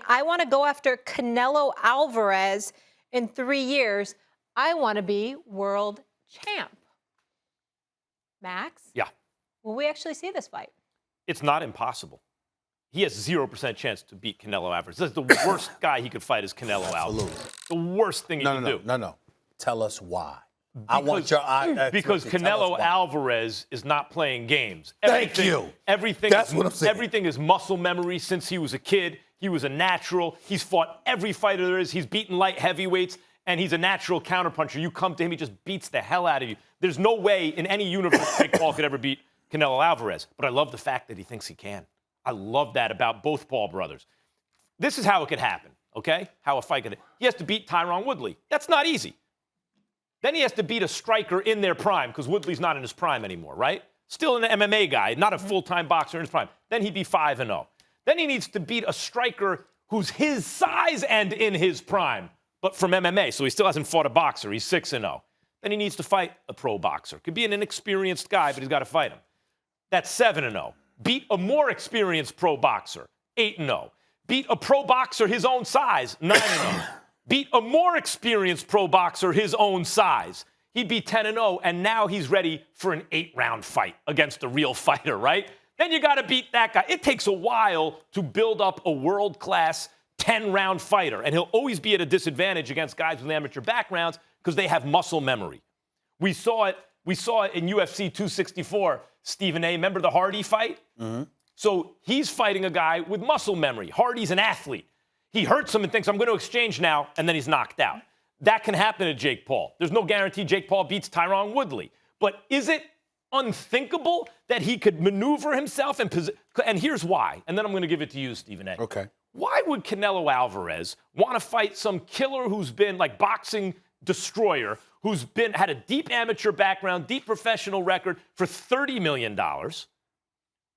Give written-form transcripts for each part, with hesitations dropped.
I want to go after Canelo Alvarez in 3 years. I want to be world champ. Max? Yeah. Will we actually see this fight? It's not impossible. He has 0% chance to beat Canelo Alvarez. That's the worst guy he could fight is Canelo Alvarez. The worst thing he can do. No. Tell us why. Because Canelo Alvarez is not playing games. Thank you. That's what I'm saying. Everything is muscle memory since he was a kid. He was a natural. He's fought every fighter there is. He's beaten light heavyweights, and he's a natural counterpuncher. You come to him, he just beats the hell out of you. There's no way in any universe Jake Paul could ever beat Canelo Alvarez. But I love the fact that he thinks he can. I love that about both Paul brothers. This is how it could happen, okay? How a fight could happen. He has to beat Tyron Woodley. That's not easy. Then he has to beat a striker in their prime, because Woodley's not in his prime anymore, right? Still an MMA guy, not a full-time boxer in his prime. Then he'd be 5-0. Then he needs to beat a striker who's his size and in his prime, but from MMA, so he still hasn't fought a boxer. He's 6-0. Then he needs to fight a pro boxer. Could be an inexperienced guy, but he's got to fight him. That's 7-0. Beat a more experienced pro boxer, 8-0. Beat a pro boxer his own size, 9-0. Beat a more experienced pro boxer his own size. He'd be 10-0, and now he's ready for an 8-round fight against a real fighter, right? Then you got to beat that guy. It takes a while to build up a world-class 10-round fighter, and he'll always be at a disadvantage against guys with amateur backgrounds because they have muscle memory. We saw it in UFC 264. Stephen A., remember the Hardy fight? Mm-hmm. So he's fighting a guy with muscle memory. Hardy's an athlete. He hurts him and thinks, I'm going to exchange now, and then he's knocked out. That can happen to Jake Paul. There's no guarantee Jake Paul beats Tyron Woodley. But is it unthinkable that he could maneuver himself and here's why. And then I'm going to give it to you, Stephen A. Okay. Why would Canelo Alvarez want to fight some killer who's been like boxing destroyer, who's had a deep amateur background, deep professional record for $30 million,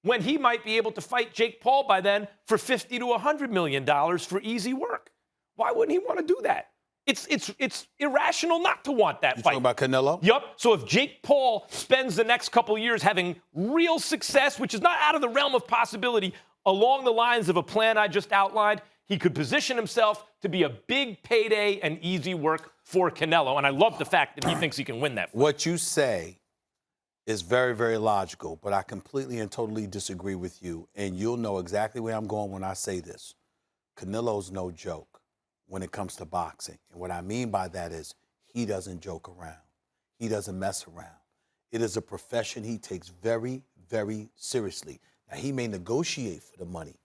when he might be able to fight Jake Paul by then for $50 to $100 million for easy work? Why wouldn't he want to do that? It's irrational not to want that fight. You talking about Canelo? Yup. So if Jake Paul spends the next couple of years having real success, which is not out of the realm of possibility, along the lines of a plan I just outlined, he could position himself to be a big payday and easy work for Canelo. And I love the fact that he thinks he can win that fight. What you say is very, very logical, but I completely and totally disagree with you. And you'll know exactly where I'm going when I say this. Canelo's no joke when it comes to boxing. And what I mean by that is he doesn't joke around. He doesn't mess around. It is a profession he takes very, very seriously. Now, he may negotiate for the money,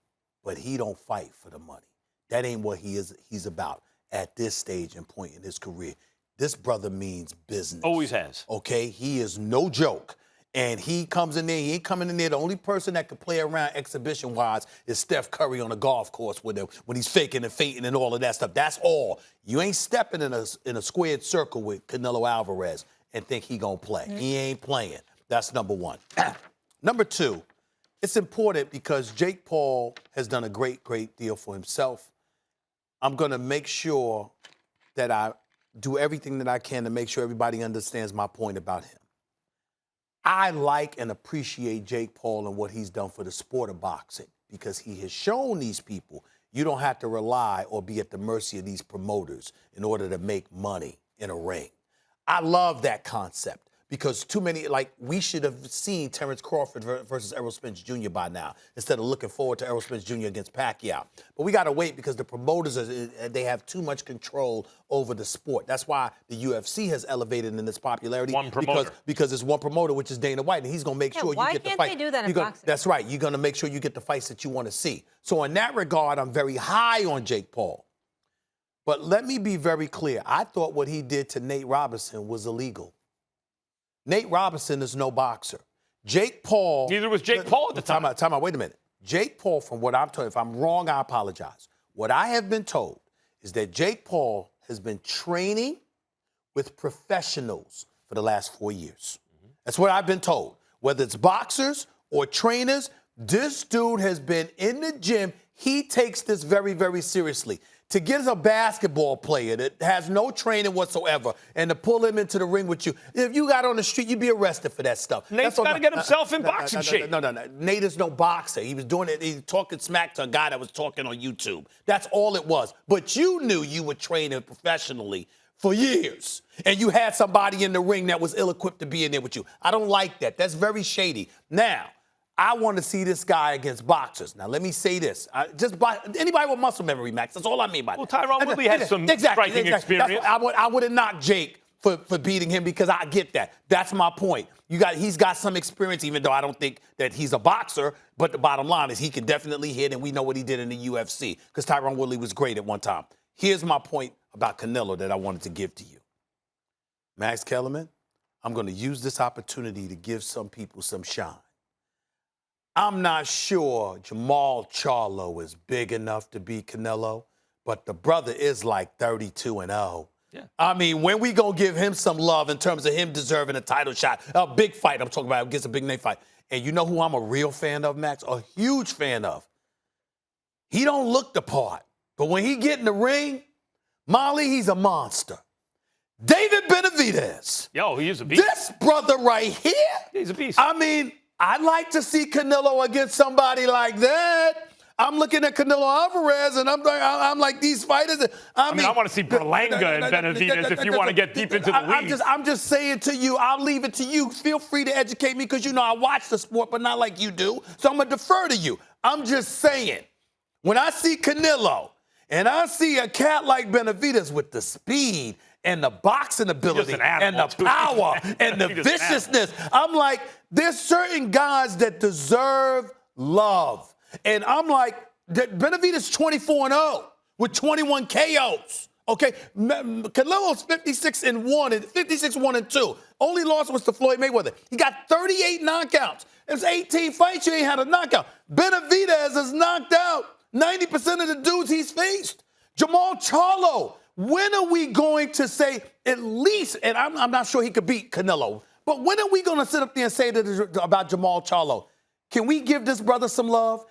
but he don't fight for the money. That ain't what he's about at this stage and point in his career. This brother means business. Always has. Okay? He is no joke. And he comes in there, he ain't coming in there. The only person that can play around exhibition-wise is Steph Curry on a golf course with him when he's faking and fainting and all of that stuff. That's all. You ain't stepping in a squared circle with Canelo Alvarez and think he gonna play. Mm-hmm. He ain't playing. That's number one. Number two, it's important because Jake Paul has done a great, great deal for himself. I'm gonna make sure that I do everything that I can to make sure everybody understands my point about him. I like and appreciate Jake Paul and what he's done for the sport of boxing because he has shown these people you don't have to rely or be at the mercy of these promoters in order to make money in a ring. I love that concept because too many, like, we should have seen Terrence Crawford versus Errol Spence Jr. by now instead of looking forward to Errol Spence Jr. against Pacquiao. But we got to wait because the promoters, they have too much control over the sport. That's why the UFC has elevated in its popularity. One promoter. Because it's one promoter, which is Dana White, and he's going to make sure you get the fight. Why can't they do that in boxing? That's right. You're going to make sure you get the fights that you want to see. So in that regard, I'm very high on Jake Paul. But let me be very clear. I thought what he did to Nate Robinson was illegal. Nate Robinson is no boxer. Jake Paul. Neither was Jake Paul at the time. Time out. Wait a minute. Jake Paul, from what I'm told, if I'm wrong, I apologize. What I have been told is that Jake Paul has been training with professionals for the last 4 years. Mm-hmm. That's what I've been told. Whether it's boxers or trainers, this dude has been in the gym he takes this very, very seriously. To get a basketball player that has no training whatsoever and to pull him into the ring with you, if you got on the street, you'd be arrested for that stuff. Nate's got to get himself in boxing shape. No. Nate is no boxer. He was doing it. He was talking smack to a guy that was talking on YouTube. That's all it was. But you knew you were training professionally for years, and you had somebody in the ring that was ill-equipped to be in there with you. I don't like that. That's very shady. Now, I want to see this guy against boxers. Now, let me say this. Anybody with muscle memory, Max, that's all I mean by that. Well, Tyron Woodley has some striking experience. I would have knocked Jake for beating him because I get that. That's my point. He's got some experience, even though I don't think that he's a boxer. But the bottom line is he can definitely hit, and we know what he did in the UFC because Tyron Woodley was great at one time. Here's my point about Canelo that I wanted to give to you. Max Kellerman, I'm going to use this opportunity to give some people some shine. I'm not sure Jamal Charlo is big enough to beat Canelo, but the brother is like 32-0. Yeah. I mean, when we gonna give him some love in terms of him deserving a title shot, a big fight I'm talking about against a big name fight. And you know who I'm a real fan of, Max? A huge fan of. He don't look the part, but when he get in the ring, Molly, he's a monster. David Benavidez. Yo, he is a beast. This brother right here. He's a beast. I mean, I'd like to see Canelo against somebody like that. I'm looking at Canelo Alvarez, and I'm like these fighters. I mean, I want to see Berlanga and Benavidez if you want to get deep into the weeds. I'm just saying to you, I'll leave it to you. Feel free to educate me because you know I watch the sport, but not like you do. So I'm going to defer to you. I'm just saying, when I see Canelo and I see a cat like Benavidez with the speed and the boxing ability and the power and the viciousness, I'm like, there's certain guys that deserve love. And I'm like, Benavidez 24-0 with 21 KOs. Okay, Canelo's 56-1 and 56-1-2. Only loss was to Floyd Mayweather. He got 38 knockouts. It's 18 fights. You ain't had a knockout. Benavidez has knocked out 90% of the dudes he's faced. Jamal Charlo. When are we going to say at least? And I'm not sure he could beat Canelo. But when are we going to sit up there and say that about Jamal Charlo? Can we give this brother some love?